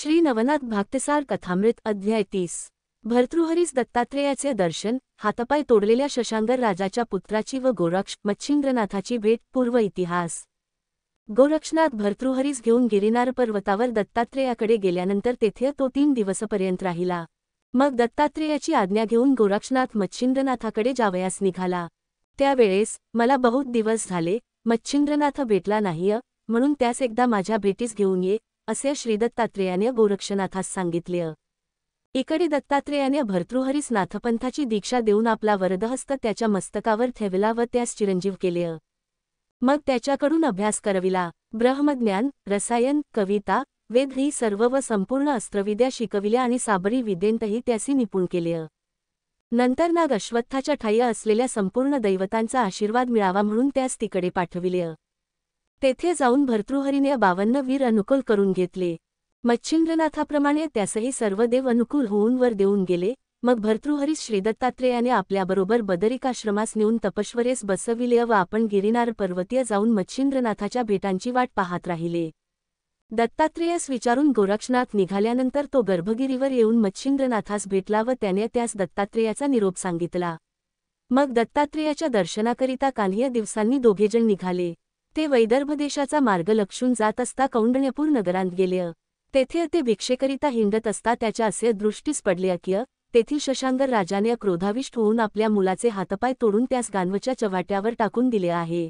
श्री नवनाथ भागतसार कथामृत अध्याय 30। भर्तृहरीस दत्तात्रेयाचे दर्शन, हातपाय तोडलेल्या शशांगर राजाच्या पुत्राची व गोरक्ष मच्छिंद्रनाथाची भेट। पूर्व इतिहास। गोरक्षनाथ भर्तृहरीस घेऊन गिरिनार पर्वतावर दत्तात्रेयाकडे गेल्यानंतर तेथे तो 3 दिवसपर्यंत राहिला। मग दत्तात्रेयाची आज्ञा घेऊन गोरक्षनाथ मच्छिंद्रनाथाकडे जावयास निघाला। त्यावेळेस मला बहुत दिवस झाले मच्छिंद्रनाथ भेटला नाही, म्हणून त्यास एकदा माझ्या भेटीस घेऊन ये, असे श्रीदत्तात्रेयाने गोरक्षनाथास सांगितले। इकडे दत्तात्रेयाने भर्तृहरीस नाथपंथाची दीक्षा देऊन आपला वरदहस्त त्याच्या मस्तकावर ठेवला व त्यास चिरंजीव केले। मग त्याच्याकडून अभ्यास करविला। ब्रह्मज्ञान, रसायन, कविता, वेद ही सर्व व संपूर्ण अस्त्रविद्या शिकविल्या आणि साबरी विद्येंतही त्यासी निपुण केले। नंतर नाग अश्वत्थाच्या ठायी असलेल्या संपूर्ण दैवतांचा आशीर्वाद मिळावा म्हणून त्यास तिकडे पाठविले। तेथे जाऊन भर्तृहरीने 52 वीर अनुकूल करून घेतले। मच्छिंद्रनाथाप्रमाणे त्यासही सर्व देव अनुकूल होऊन वर देऊन गेले। मग भर्तृहरीस श्रीदत्तात्रेयाने आपल्याबरोबर बदरिकाश्रमास नेऊन तपश्वरेस बसविले व आपण गिरिनार पर्वतीय जाऊन मच्छिंद्रनाथाच्या भेटांची वाट पाहत राहिले। दत्तात्रेयास विचारून गोरक्षनाथ निघाल्यानंतर तो गर्भगिरीवर येऊन मच्छिंद्रनाथास भेटला व त्याने त्यास दत्तात्रेयाचा निरोप सांगितला। मग दत्तात्रेयाच्या दर्शनाकरिता कान्ह्य दिवसांनी दोघेजण निघाले। ते वैदर्भ देशाचा मार्ग लक्षून जात असता कौंडण्यपूर नगरांत गेले। तेथे ते भिक्षेकरिता हिंडत असता त्याच्या असे दृष्टीस पडले की तेथील शशांगर राजाने क्रोधाविष्ट होऊन आपल्या मुलाचे हातपाय तोडून त्यास गांवच्या चव्हाट्यावर टाकून दिले आहे।